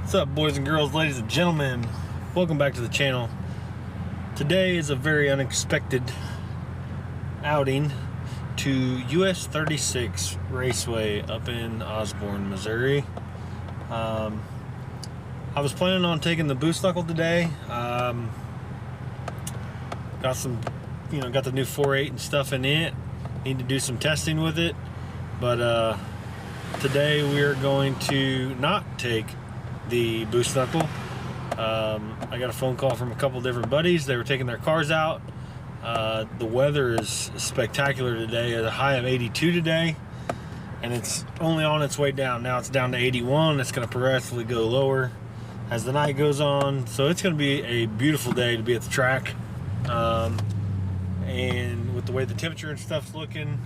What's up, boys and girls, ladies and gentlemen? Welcome back to the channel. Today is a very unexpected outing to US 36 Raceway up in Osborne, Missouri. I was planning on taking the boost knuckle today. Got some, got the new 4.8 and stuff in it. Need to do some testing with it, but today we are going to not take the boost knuckle. I got a phone call from a couple different buddies. They were taking their cars out. The weather is spectacular today. At a high of 82 today, and it's only on its way down. Now it's down to 81. It's going to progressively go lower as the night goes on. So it's going to be a beautiful day to be at the track. And with the way the temperature and stuff's looking,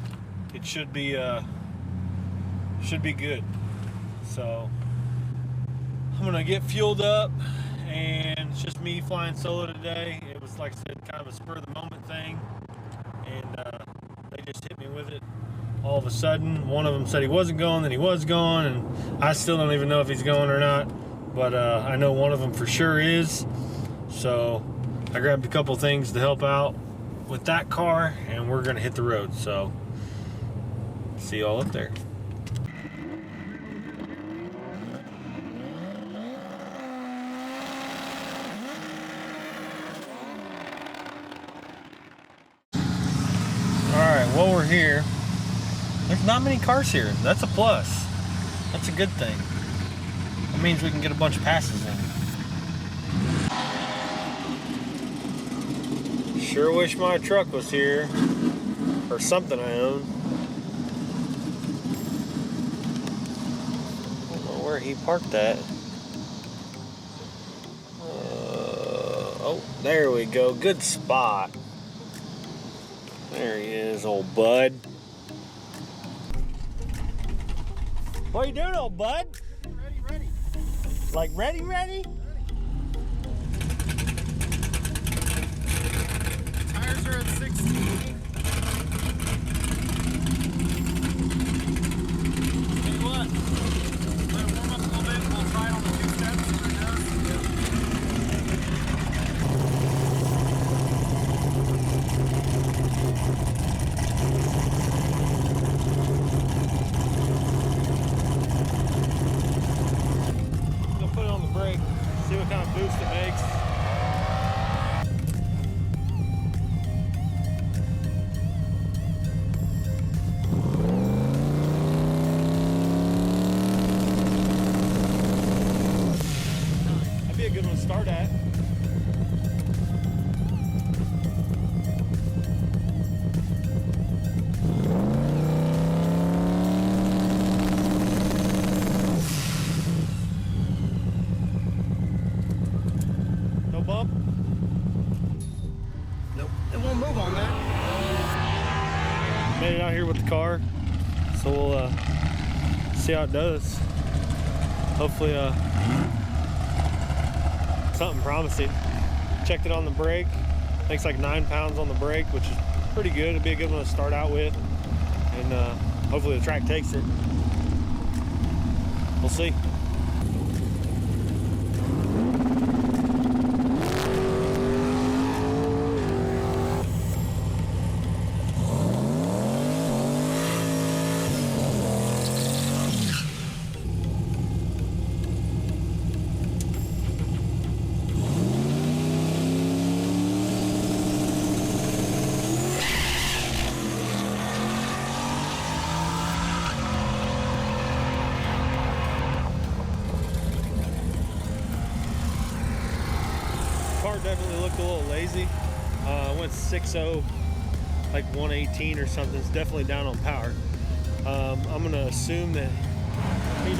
it should be good. So I'm gonna get fueled up, and it's just me flying solo today. It was, like I said, kind of a spur of the moment thing, and they just hit me with it all of a sudden. One of them said he wasn't going, then he was going, and I still don't even know if he's going or not, but I know one of them for sure is. So I grabbed a couple things to help out with that car, and we're gonna hit the road. So see y'all up there. While we're here, there's not many cars here. That's a plus. That's a good thing. That means we can get a bunch of passes in. Sure wish my truck was here, or something I own. I don't know where he parked that. Oh, there we go. Good spot. There he is, old bud. What are you doing, old bud? Ready. Like ready? Tires are at 60. Tell you what, let it warm up a little bit. We'll try it on the 2 steps. See what it does. Put it on the brake, see what kind of boost it makes. That'd be a good one to start at. Bump? Nope, it won't move on that. Made it out here with the car, so we'll see how it does. Hopefully something promising. Checked it on the brake. Makes like 9 pounds on the brake, which is pretty good. It'd be a good one to start out with, and hopefully the track takes it. We'll see. Car definitely looked a little lazy. Went 6.0, like 118 or something. It's definitely down on power. I'm gonna assume that he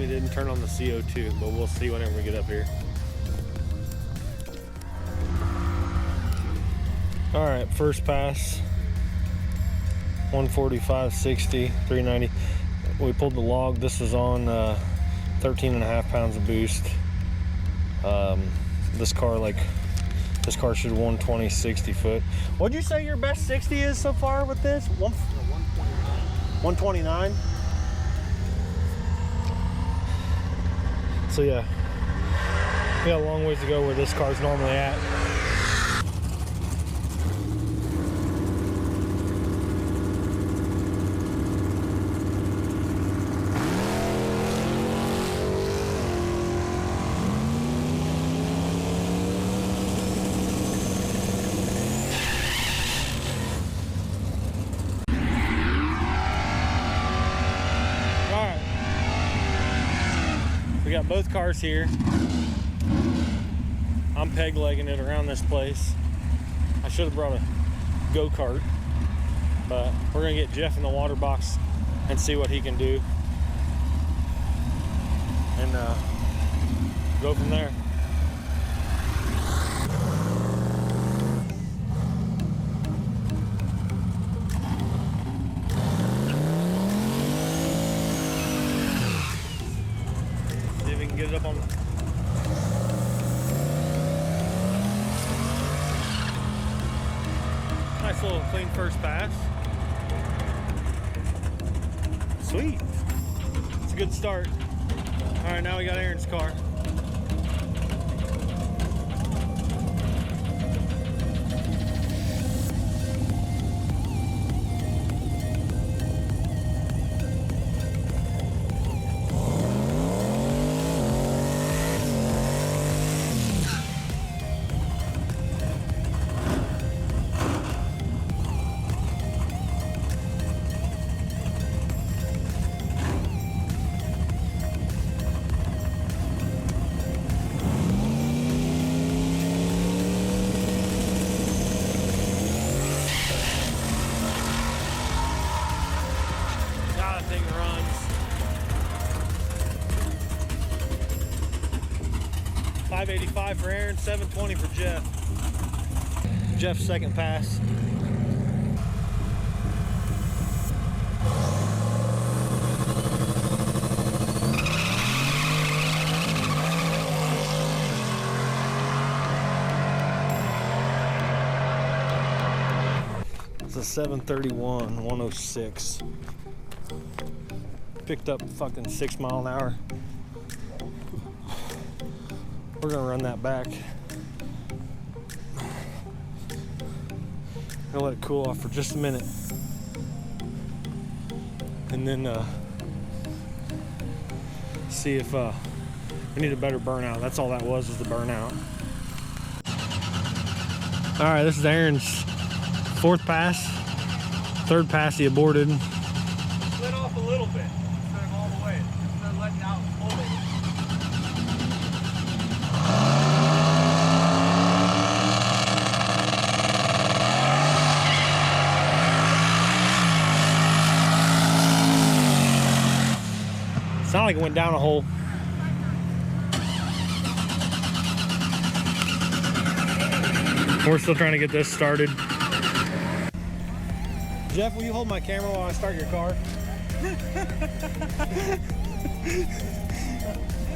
didn't turn on the CO2, but we'll see whenever we get up here. All right, first pass, 145.60, 390. We pulled the log. This is on 13.5 pounds of boost. This car, like This car should 120, 60 foot. What'd you say your best 60 is so far with this? 129. So yeah, we got a long ways to go where this car's normally at. We got both cars here. I'm peg legging it around this place. I should have brought a go-kart, but we're gonna get Jeff in the water box and see what he can do, and go from there. Get it up on the nice little clean first pass. Sweet. It's a good start. All right, now we got Aaron's car. Thing runs. 585 for Aaron, 720 for Jeff. Jeff's second pass. It's a 731, 106. Picked up fucking 6 mile an hour. We're gonna run that back. Gonna let it cool off for just a minute, and then see if we need a better burnout. That's all that was the burnout. All right, this is Aaron's fourth pass. Third pass he aborted. Split off a little bit. All the way. Instead of letting out fully. Sounded like it went down a hole. We're still trying to get this started. Jeff, will you hold my camera while I start your car?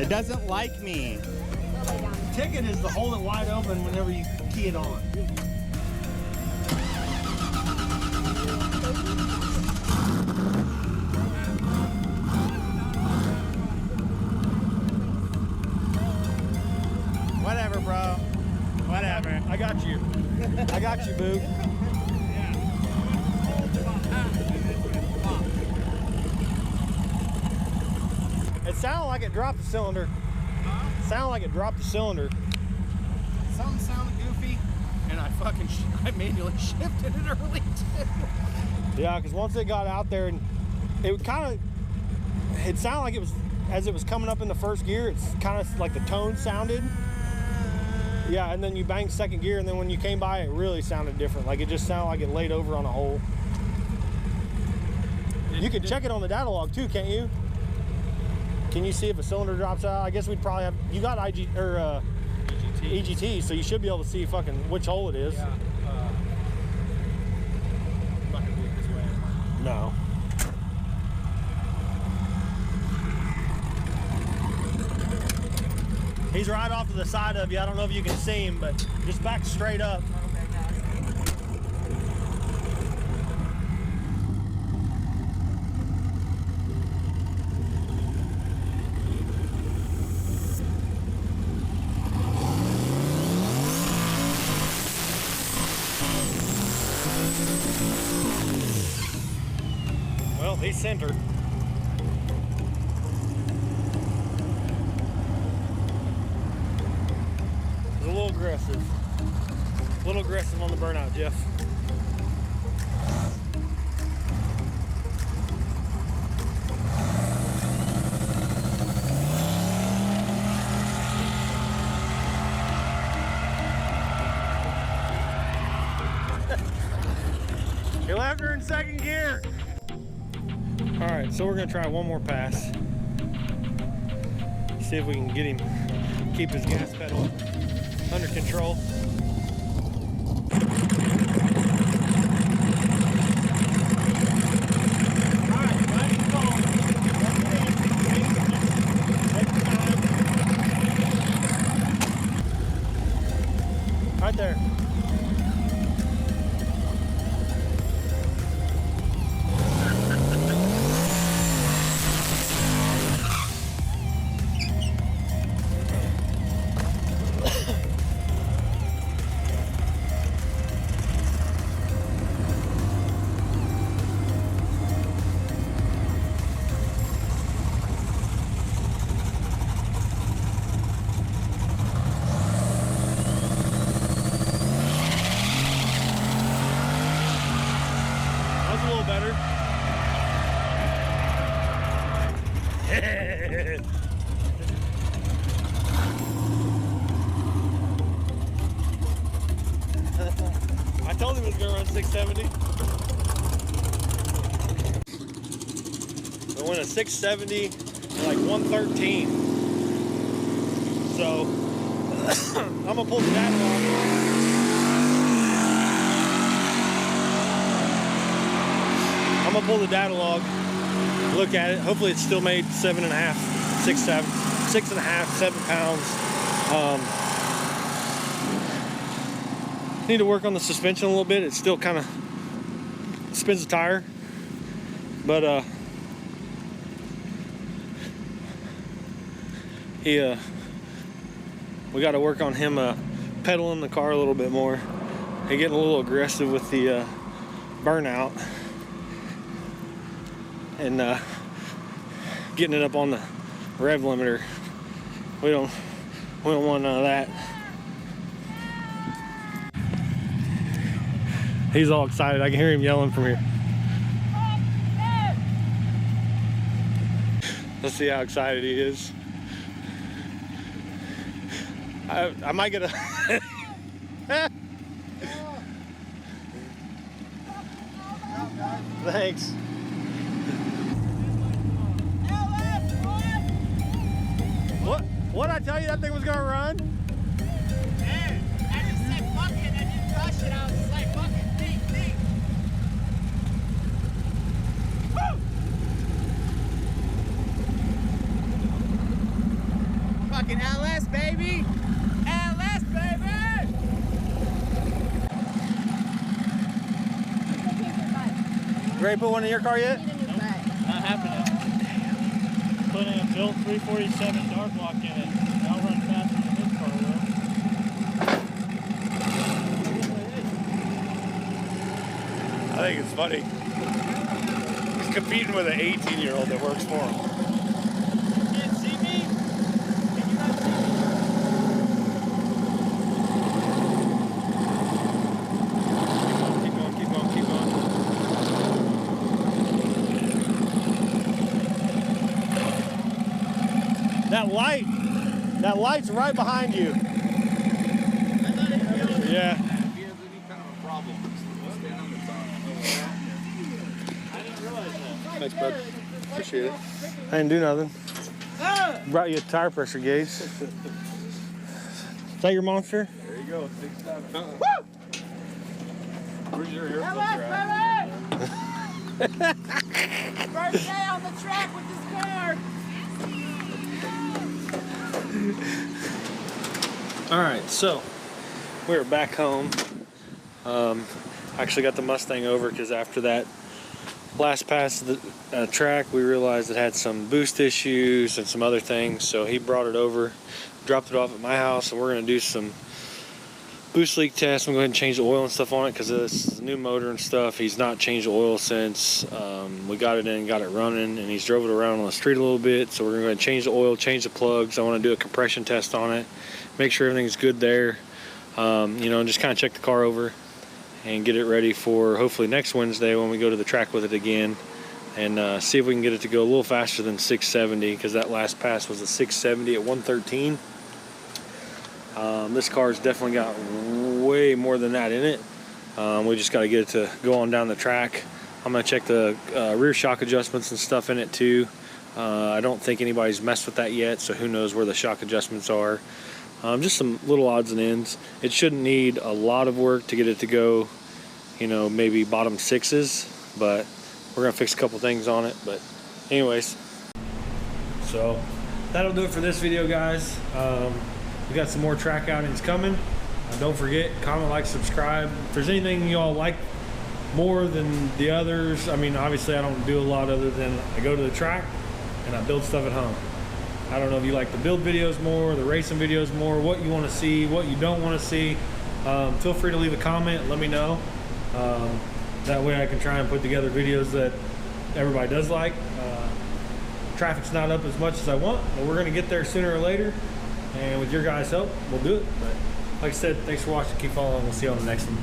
It doesn't like me. The ticket is to hold it wide open whenever you key it on. Whatever, bro. Whatever. I got you. I got you, boo. It sounded like it dropped the cylinder. Sounded like it dropped the cylinder. Something sounded goofy, and I manually shifted it early too. Yeah, because once it got out there, and it sounded like it was, as it was coming up in the first gear, it's kind of like the tone sounded. Yeah, and then you banged second gear, and then when you came by, it really sounded different. Like it just sounded like it laid over on a hole. You can check it on the data log too, can't you? Can you see if a cylinder drops out? I guess we'd probably have, you got EGT, so you should be able to see fucking which hole it is. Yeah. I'm not gonna do it this way. No. He's right off to the side of you. I don't know if you can see him, but just back straight up. Well, he's centered. He's a little aggressive. A little aggressive on the burnout, Jeff. He left her in second gear. All right, so we're gonna try one more pass. See if we can get him, keep his gas pedal under control. All right, nice and calm. Take your time. Right there. Better. I told him it was going to run 670. I went a 670 like 113. So I'm gonna pull the data off. I'm gonna pull the data log, look at it. Hopefully it's still made 7.5, 7 pounds. Need to work on the suspension a little bit. It still kind of spins the tire, but we got to work on him pedaling the car a little bit more. He's getting a little aggressive with the burnout. And getting it up on the rev limiter. We don't want none of that. He's all excited. I can hear him yelling from here. Let's see how excited he is. I might get a Thanks. What'd I tell you that thing was gonna run? Man, I just said fuck it, I didn't rush it, I was just like, fuck it, think. Woo! Fucking LS, baby! LS, baby! You ready to put one in your car yet? Not happening. Put in a built 347 dark block in it. I'll run faster than this car will. I think it's funny. He's competing with an 18-year-old that works for him. You can't see me? Can you not see me? Keep going. That light's right behind you. Yeah. Thanks, bud. Appreciate it. I didn't do nothing. Brought you a tire pressure gauge. Is that your monster? There you go, 6.7. Woo! Where's your hair LS, filter at? baby! First day on the track with this car! All right, so we're back home. Actually got the Mustang over because after that last pass of the track, we realized it had some boost issues and some other things. So he brought it over, dropped it off at my house, and we're gonna do some boost leak tests. I'm going to go ahead and change the oil and stuff on it because this is a new motor and stuff. He's not changed the oil since we got it in, got it running, and he's drove it around on the street a little bit. So we're going to go ahead and change the oil, change the plugs. I want to do a compression test on it, make sure everything's good there, you know, and just kind of check the car over and get it ready for hopefully next Wednesday when we go to the track with it again, and see if we can get it to go a little faster than 670, because that last pass was a 670 at 113. This car's definitely got way more than that in it. We just got to get it to go on down the track. I'm going to check the rear shock adjustments and stuff in it too. I don't think anybody's messed with that yet, so who knows where the shock adjustments are. Just some little odds and ends. It shouldn't need a lot of work to get it to go, you know, maybe bottom sixes, but we're going to fix a couple things on it. But anyways, so that'll do it for this video, guys. We got some more track outings coming. Don't forget, comment, like, subscribe. If there's anything you all like more than the others, I mean, obviously I don't do a lot other than I go to the track and I build stuff at home. I don't know if you like the build videos more, the racing videos more, what you want to see, what you don't want to see. Feel free to leave a comment, let me know. That way I can try and put together videos that everybody does like. Traffic's not up as much as I want, but we're going to get there sooner or later. And with your guys' help, we'll do it. But like I said, thanks for watching. Keep following. We'll see you on the next one.